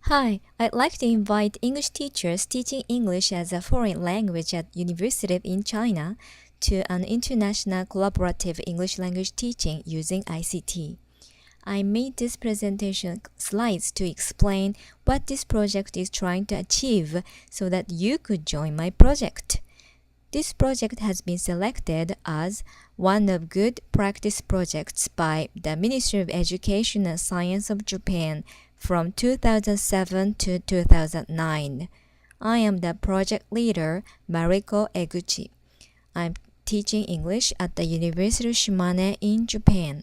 Hi, I'd like to invite English teachers teaching English as a foreign language at university in China to an international collaborative English language teaching using ICT. I made this presentation slides to explain what this project is trying to achieve so that you could join my project. This project has been selected as one of good practice projects by the Ministry of Education and Science of Japan from 2007 to 2009. I am the project leader, Mariko Eguchi. I'm teaching English at the University of Shimane in Japan.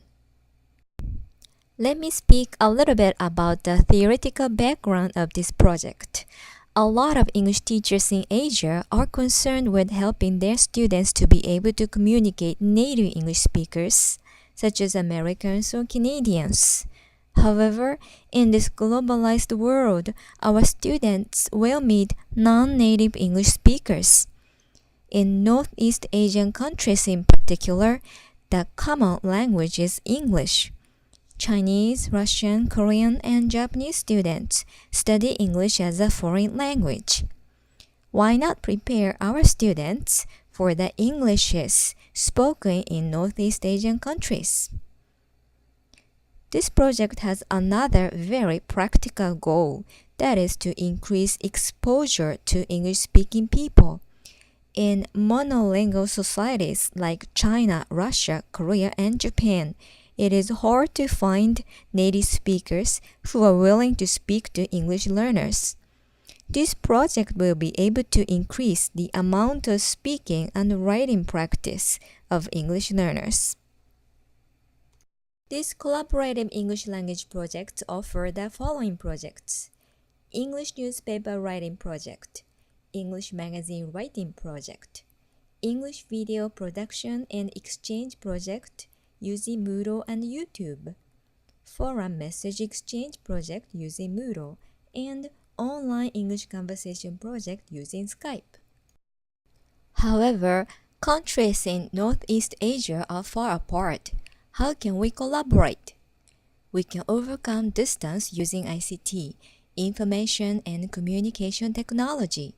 Let me speak a little bit about the theoretical background of this project. A lot of English teachers in Asia are concerned with helping their students to be able to communicate native English speakers, such as Americans or Canadians. However, in this globalized world, our students will meet non-native English speakers. In Northeast Asian countries in particular, the common language is English. Chinese, Russian, Korean, and Japanese students study English as a foreign language. Why not prepare our students for the Englishes spoken in Northeast Asian countries? This project has another very practical goal, that is to increase exposure to English-speaking people. In monolingual societies like China, Russia, Korea, and Japan, it is hard to find native speakers who are willing to speak to English learners. This project will be able to increase the amount of speaking and writing practice of English learners. These collaborative English language projects offer the following projects: English newspaper writing project, English magazine writing project, English video production and exchange project using Moodle and YouTube, forum message exchange project using Moodle, and online English conversation project using Skype. However, countries in Northeast Asia are far apart. How can we collaborate? We can overcome distance using ICT, information and communication technology.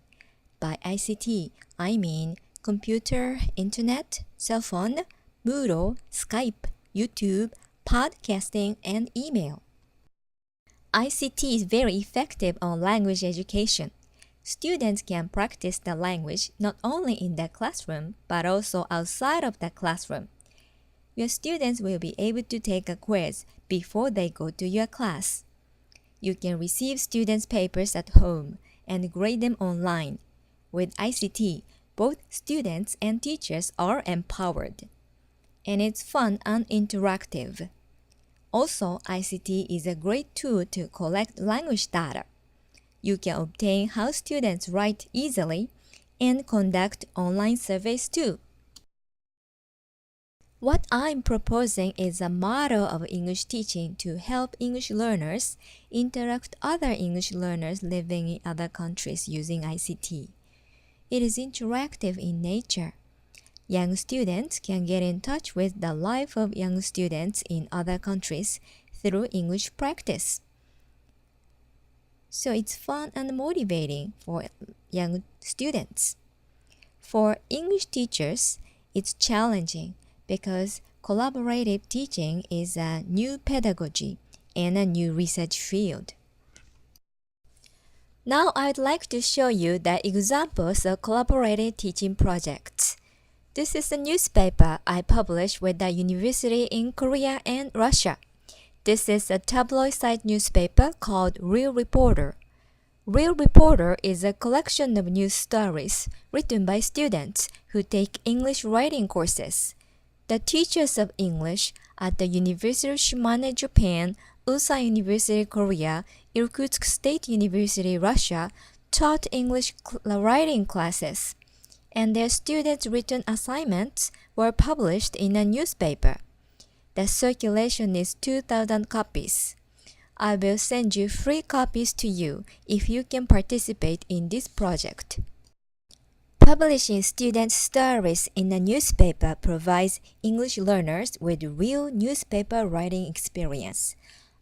By ICT, I mean computer, internet, cell phone, Moodle, Skype, YouTube, podcasting, and email. ICT is very effective on language education. Students can practice the language not only in the classroom, but also outside of the classroom. Your students will be able to take a quiz before they go to your class. You can receive students' papers at home and grade them online. With ICT, both students and teachers are empowered. And it's fun and interactive. Also, ICT is a great tool to collect language data. You can obtain how students write easily and conduct online surveys too. What I'm proposing is a model of English teaching to help English learners interact with other English learners living in other countries using ICT. It is interactive in nature. Young students can get in touch with the life of young students in other countries through English practice. So it's fun and motivating for young students. For English teachers, it's challenging because collaborative teaching is a new pedagogy and a new research field. Now I'd like to show you the examples of collaborative teaching projects. This is a newspaper I published with the university in Korea and Russia. This is a tabloid site newspaper called Real Reporter. Real Reporter is a collection of news stories written by students who take English writing courses. The teachers of English at the University of Shimane, Japan, Usa University, Korea, Irkutsk State University, Russia, taught English writing classes, and their students' written assignments were published in a newspaper. The circulation is 2,000 copies. I will send you free copies to you if you can participate in this project. Publishing student stories in a newspaper provides English learners with real newspaper writing experience.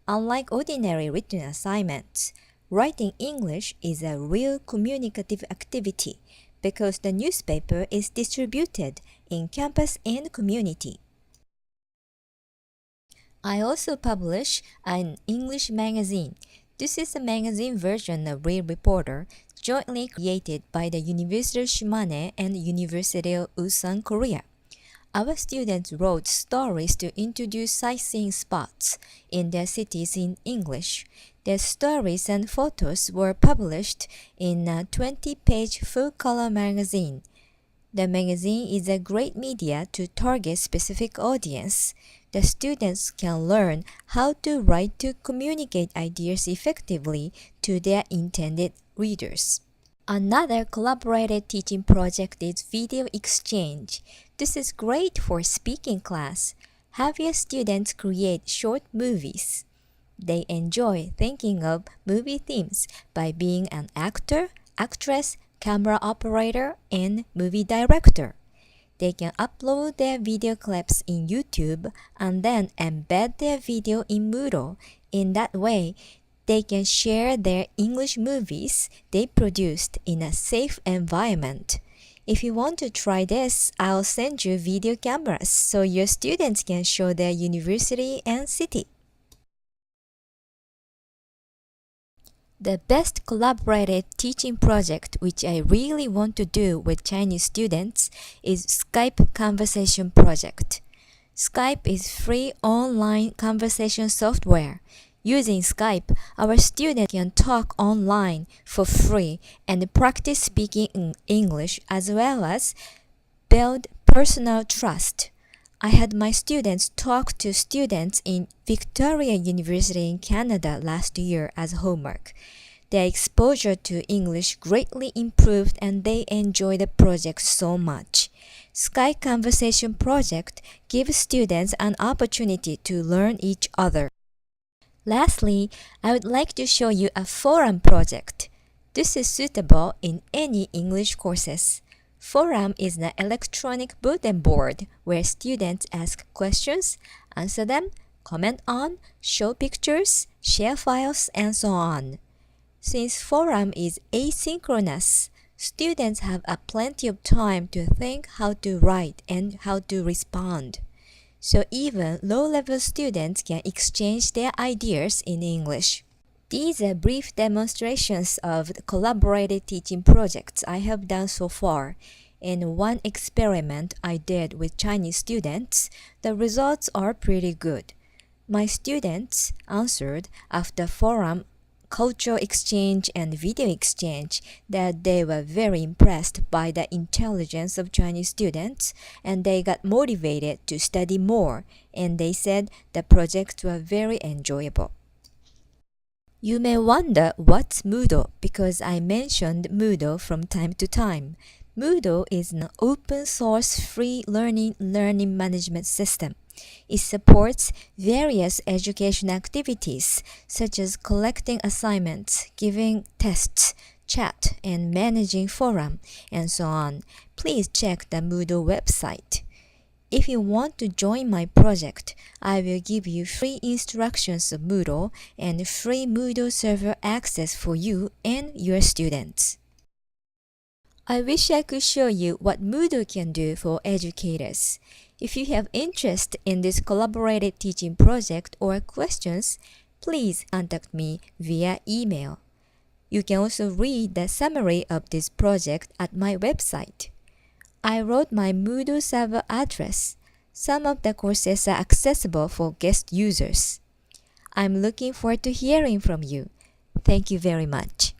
Unlike ordinary written assignments, Writing English is a real communicative activity because the newspaper is distributed in campus and community. I also publish an English magazine. This is a magazine version of Real Reporter, jointly created by the University of Shimane and University of Ulsan, Korea. Our students wrote stories to introduce sightseeing spots in their cities in English. Their stories and photos were published in a 20-page full-color magazine. The magazine is a great media to target specific audience. The students can learn how to write to communicate ideas effectively to their intended readers. Another collaborated teaching project is video exchange. This is great for speaking class. Have your students create short movies. They enjoy thinking of movie themes by being an actor, actress, camera operator, and movie director. They can upload their video clips in YouTube and then embed their video in Moodle. In that way, they can share their English movies they produced in a safe environment. If you want to try this, I'll send you video cameras so your students can show their university and city. The best collaborated teaching project which I really want to do with Chinese students is Skype Conversation Project. Skype is free online conversation software. Using Skype, our students can talk online for free and practice speaking in English as well as build personal trust. I had my students talk to students in Victoria University in Canada last year as homework. Their exposure to English greatly improved and they enjoy the project so much. Skype Conversation Project gives students an opportunity to learn each other. Lastly, I would like to show you a forum project. This is suitable in any English courses. Forum is an electronic bulletin board where students ask questions, answer them, comment on, show pictures, share files, and so on. Since forum is asynchronous, students have plenty of time to think how to write and how to respond. So even low-level students can exchange their ideas in English. These are brief demonstrations of the collaborated teaching projects I have done so far. In one experiment I did with Chinese students, the results are pretty good. My students answered after forum, cultural exchange, and video exchange that they were very impressed by the intelligence of Chinese students and they got motivated to study more, and they said the projects were very enjoyable. You may wonder what's Moodle because I mentioned Moodle from time to time. Moodle is an open source free learning management system. It supports various education activities such as collecting assignments, giving tests, chat, and managing forum, and so on. Please check the Moodle website. If you want to join my project, I will give you free instructions of Moodle and free Moodle server access for you and your students. I wish I could show you what Moodle can do for educators. If you have interest in this collaborated teaching project or questions, please contact me via email. You can also read the summary of this project at my website. I wrote my Moodle server address. Some of the courses are accessible for guest users. I'm looking forward to hearing from you. Thank you very much.